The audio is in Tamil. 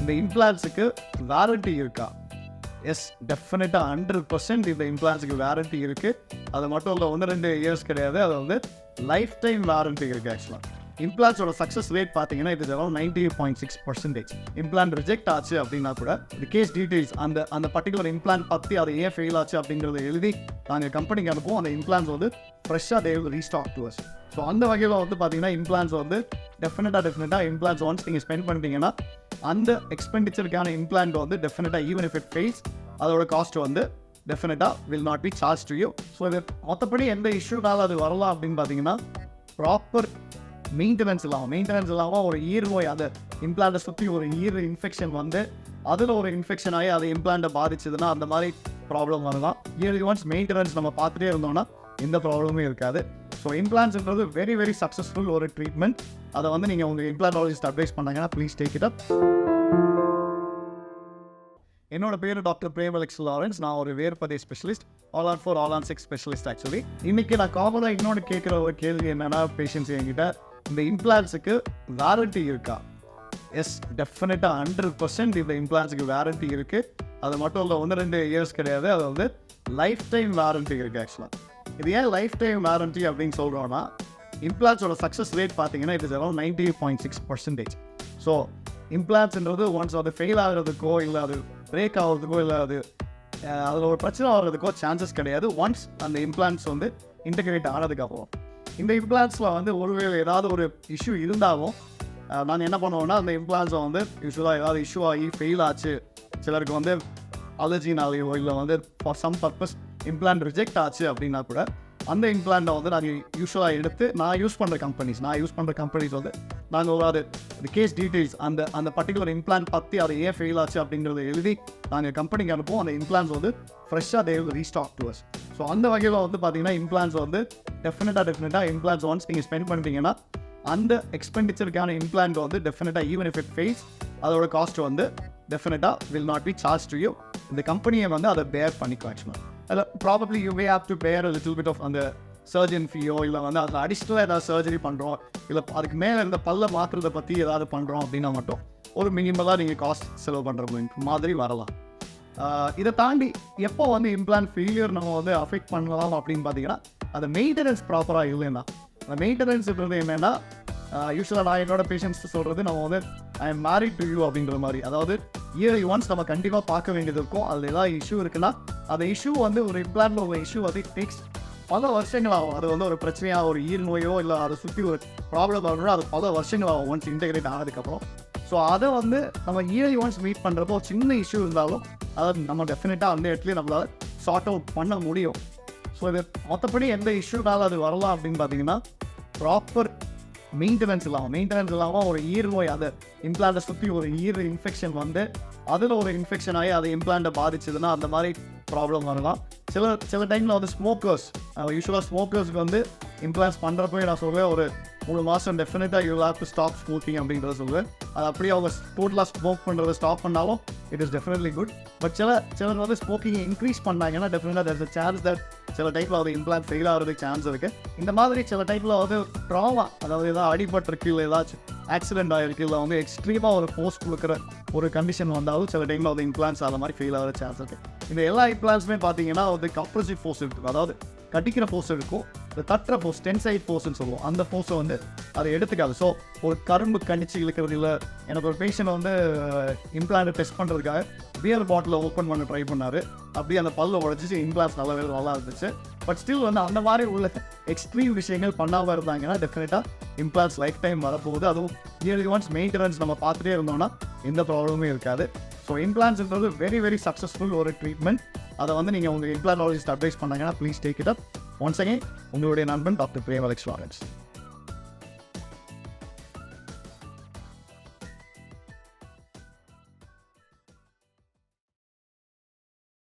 இந்த இம்ப்ளான்ஸுக்கு வாரண்டி இருக்கா? எஸ், டெஃபினட்டாக 100% இந்த இம்ப்ளான்ஸுக்கு வாரண்டி இருக்குது. அது மட்டும் இல்லை, 1-2 இயர்ஸ் கிடையாது, அது வந்து லைஃப் டைம் வாரண்டி இருக்குது. ஆக்சுவலாக இம்ப்ளான்ஸோட சக்ஸஸ் ரேட் பார்த்தீங்கன்னா இது அரௌண்ட் 98.6%. இம்ப்ளான்ட் ரிஜெக்ட் ஆச்சு அப்படின்னா கூட இந்த கேஸ் டீட்டெயில்ஸ் அந்த பர்டிகுலர் இம்ப்ளான்ட் பற்றி அது ஏன் ஃபெயில் ஆச்சு அப்படிங்கிறத எழுதி நாங்கள் கம்பெனிக்கு அனுப்புவோம். அந்த இம்ப்ளான்ஸ் வந்து ஃப்ரெஷ்ஷாக they will restock to us. So அந்த வகையில் வந்து பார்த்தீங்கன்னா இம்ப்ளான்ஸ் வந்து டெஃபினட்டாக இம்ப்ளான்ஸ் ஒன்ஸ் நீங்கள் ஸ்பெண்ட் பண்ணிட்டீங்கன்னா அந்த எக்ஸ்பெண்டிச்சருக்கான இம்ப்ளான்ட் வந்து டெஃபினட்டாக ஈவன் இஃப் இட் ஃபெயில்ஸ் அதோட காஸ்ட் வந்து டெஃபினட்டாக will not be charge to you. So இது மொத்தப்படி எந்த இஷ்யூனால அது வரலாம் அப்படின்னு பார்த்தீங்கன்னா ப்ராப்பர் மெயின்டெனன்ஸ் இல்லாமல் ஒரு ஈர் நோய், அதை இம்ப்ளான்ட்டை சுற்றி ஒரு ஈர் இன்ஃபெக்ஷன் வந்து அதில் ஒரு இன்ஃபெக்ஷன் ஆகி அது இம்ப்ளான்ட்டை பாதிச்சதுன்னா அந்த மாதிரி ப்ராப்ளம் வரலாம். இயர்லி ஒன்ஸ் மெயின்டெனன்ஸ் நம்ம பார்த்துட்டே இருந்தோம்னா எந்த ப்ராப்ளமும் இருக்காது. ஸோ இம்ப்ளான்ட்ஸ்ன்றது வெரி வெரி சக்ஸஸ்ஃபுல் ஒரு ட்ரீட்மெண்ட். அதை வந்து நீங்கள் உங்கள் இம்ப்ளான்டாலஜிஸ்ட் அட்வைஸ் பண்ணாங்கன்னா ப்ளீஸ் டேக் இட் அப். என்னோட பேர் டாக்டர் பிரேம் அலெக்ஸ் லாரன்ஸ். நான் ஒரு வேர்பதை specialist, all on 4 all on 6 specialist. Actually இன்றைக்கி நான் காமனாக இன்னொன்று கேட்குற ஒரு கேள்வி என்னென்னா, பேஷண்ட்ஸ் என்கிட்ட இந்த இம்ப்ளான்ஸுக்கு வாரண்டி இருக்கா? எஸ், டெஃபினட்டாக 100% இந்த இம்ப்ளான்ஸுக்கு வாரண்டி இருக்குது. அது மட்டும் இல்லை, 1-2 இயர்ஸ் கிடையாது, அது வந்து லைஃப் டைம் வாரண்டி இருக்குது. ஆக்சுவலாக இது ஏன் லைஃப் டைம் வாரண்டி அப்படின்னு சொல்கிறோன்னா, இம்ப்ளான்ஸோட சக்ஸஸ் ரேட் பார்த்தீங்கன்னா இது அரௌண்ட் 98.6%. ஸோ இம்ப்ளான்ட்ஸ்ன்றது ஒன்ஸ் அது ஃபெயில் ஆகிறதுக்கோ இல்லை அது பிரேக் ஆகிறதுக்கோ இல்லை அதில் ஒரு பிரச்சனை ஆகிறதுக்கோ சான்சஸ் கிடையாது ஒன்ஸ் அந்த இம்ப்ளான்ட்ஸ் வந்து இன்டெகிரேட் ஆனதுக்கப்புறம். இந்த இம்ப்ளான்ட்ஸில் வந்து ஒருவேளை ஏதாவது ஒரு இஷ்யூ இருந்தாலும் நாங்கள் என்ன பண்ணுவோம்னா, அந்த இம்ப்ளான்ஸை வந்து யூஸ்வலாக ஏதாவது இஷ்யூ ஆகி ஃபெயில் ஆச்சு, சிலருக்கு வந்து அலர்ஜினாலேயோ இல்லை வந்து for some purpose implant reject ஆச்சு அப்படின்னா கூட அந்த இம்ப்ளான்ட்டை வந்து நாங்கள் யூஸ்வலாக எடுத்து நான் யூஸ் பண்ணுற கம்பெனிஸ் வந்து நாங்கள் ஒரு அது கேஸ் டீட்டெயில்ஸ் அந்த பர்டிகுலர் இம்ப்ளான்ட் பற்றி அது ஏன் ஃபெயில் ஆச்சு அப்படிங்கிறத எழுதி நாங்கள் கம்பெனிக்கு அனுப்புவோம். அந்த இம்ப்ளான்ஸ் வந்து ஃப்ரெஷ்ஷாக they will restock to us. So அந்த வகையில் வந்து பார்த்தீங்கன்னா இம்ப்ளான்ஸ் வந்து டெஃபினட்டாக இம்ப்ளான்ஸ் ஒன்ஸ் நீங்கள் ஸ்பெண்ட் பண்ணிட்டீங்கன்னா அந்த எக்ஸ்பெண்டிச்சருக்கான இம்ப்ளான்ட் வந்து டெஃபினட்டாக ஈவன் இஃப் இட் ஃபெயில்ஸ் அதோட காஸ்ட் வந்து டெஃபினட்டாக will not be charge to you. இந்த கம்பெனியை வந்து அதை பேர் பண்ணிக்கும். ஆக்சுவலாக அதில் probably you may have to பேர் லிட்டில் பிட் ஆஃப் அந்த சர்ஜன் ஃபீயோ இல்லை வந்து அதில் அடிஷ்னலாக ஏதாவது சர்ஜரி பண்ணுறோம் இல்லை அதுக்கு மேலே இருந்த பல்ல மாற்றுறதை பற்றி ஏதாவது பண்ணுறோம் அப்படின்னா மட்டும் ஒரு மினிமலாக நீங்கள் காஸ்ட் செலவு பண்ணுற மாதிரி வரலாம். இதை தாண்டி எப்போ வந்து இம்ப்ளான்ட் ஃபெயிலியர் நம்ம வந்து அஃபெக்ட் பண்ணலாம் அப்படின்னு பார்த்தீங்கன்னா, அந்த மெயின்டெனன்ஸ் ப்ராப்பராக இல்லைன்னா, அந்த மெயின்டெனன்ஸ்ன்றது என்னென்னா, யூஸ்வலாக நான் என்னோட பேஷண்ட்ஸ் சொல்கிறது நம்ம வந்து I am married to you அப்படிங்கிற மாதிரி. அதாவது இயர்லி ஒன்ஸ் நம்ம கண்டிப்பாக பார்க்க வேண்டியது இருக்கும். அதில் ஏதாவது இஷ்யூ இருக்குன்னா அந்த இஷ்யூ வந்து ஒரு இம்ப்ளான்ட்டில் ஒரு இஷ்யூ வந்து டேக்ஸ் பல வருஷங்களாகும். அது வந்து ஒரு பிரச்சனையாக ஒரு ஈர் நோயோ இல்லை அதை சுற்றி ஒரு ப்ராப்ளம் ஆகணும்னா அது பல வருஷங்களாகும் ஒன்ஸ் இன்டெகிரேட் ஆனதுக்கப்புறம். ஸோ அதை வந்து நம்ம இயர்லி ஒன்ஸ் மீட் பண்ணுறப்போ சின்ன இஷ்யூ இருந்தாலும் அதை நம்ம டெஃபினட்டாக அந்த இடத்துலேயே நம்மளால் சார்ட் அவுட் பண்ண முடியும். ஸோ இது மொத்தப்படி எந்த இஷ்யூனால அது வரலாம் அப்படின்னு பார்த்தீங்கன்னா, ப்ராப்பர் மெயின்டெனன்ஸ் இல்லாமல் ஒரு ஈர் நோய், அதை இம்ப்ளான்ட்டை சுற்றி ஒரு ஈர் இன்ஃபெக்ஷன் வந்து அதில் ஒரு இன்ஃபெக்ஷன் ஆகி அது இம்ப்ளான்ட்டை பாதிச்சதுன்னா அந்த மாதிரி ப்ராப்ளம் வரலாம். சில டைமில் வந்து யூஸ்வலாக ஸ்மோக்கர்ஸ்க்கு வந்து இம்ப்ளான்ஸ் பண்ணுறப்போ நான் சொல்லுவேன் ஒரு 3 மாதம் டெஃபினட்டாக you have to stop smoking அப்படின்றத சொல்லுவேன். அது அப்படியே அவங்க டோட்டலாக ஸ்மோக் பண்ணுறதை ஸ்டாப் பண்ணாலும் it is definitely good. But சிலர் வந்து ஸ்மோக்கிங் இன்க்ரீஸ் பண்ணாங்கன்னா டெஃபினட்டாக தேர்ஸ் அ சான்ஸ் தட் சில டைப்பில் அது இம்ப்ளான்ட் ஃபெயில் ஆகிறதுக்கு சான்ஸ் இருக்குது. இந்த மாதிரி சில டைப்பில் வந்து ட்ராமா, அதாவது ஏதாவது அடிபட்டிருக்கு இல்லை ஏதாச்சும் ஆக்சிடென்ட் ஆகிருக்கு இல்லை வந்து எக்ஸ்ட்ரீமாக ஒரு ஃபோர்ஸ் கொடுக்குற ஒரு கண்டிஷன் வந்தாலும் சில டைமில் வந்து இம்ப்ளான்ஸ் அது மாதிரி ஃபெயில் ஆகிற சான்ஸ் இருக்குது. இந்த எல்லா இம்ப்ளான்ஸுமே பார்த்தீங்கன்னா வந்து கம்ப்ரசிவ் ஃபோர்ஸ் இருக்குது, அதாவது கட்டிக்கிற ஃபோர்ஸ் இருக்கும், இந்த தட்டுற ஃபோர்ஸ் டென்சைட் ஃபோர்ஸ்ன்னு சொல்லுவோம். அந்த ஃபோர்ஸை வந்து அதை எடுத்துக்காது. ஸோ ஒரு கரும்பு கணிச்சு இழுக்கிறது இல்லை. எனக்கு ஒரு பேஷண்ட் வந்து இம்ப்ளான்ட்டை டெஸ்ட் பண்ணுறதுக்காக பியர் பாட்டிலை ஓப்பன் பண்ண ட்ரை பண்ணார். அப்படியே அந்த பல்ல உடச்சிச்சு, இம்ப்ளான்ஸ் நல்லா இருந்துச்சு. பட் ஸ்டில் வந்து அந்த மாதிரி உள்ள எக்ஸ்ட்ரீம் விஷயங்கள் பண்ணாமல் இருந்தாங்கன்னா டெஃபினட்டாக இம்ப்ளான்ஸ் லைஃப் டைம் வரப்போகுது. அதுவும் இயர்லி ஒன்ஸ் மெயின்டெனன்ஸ் நம்ம பார்த்துட்டே இருந்தோம்னா எந்த ப்ராப்ளமும் இருக்காது. ஸோ இம்ப்ளான்ஸ்ன்றது வெரி வெரி சக்ஸஸ்ஃபுல் ஒரு ட்ரீட்மெண்ட். அதை வந்து நீங்கள் உங்கள் இம்ப்ளான்டாலஜிஸ்ட் அட்வைஸ் பண்ணாங்கன்னா please take it up. Once again உங்களுடைய நண்பன் டாக்டர் பிரேம் அலெக்ஸ் லாரன்ஸ்.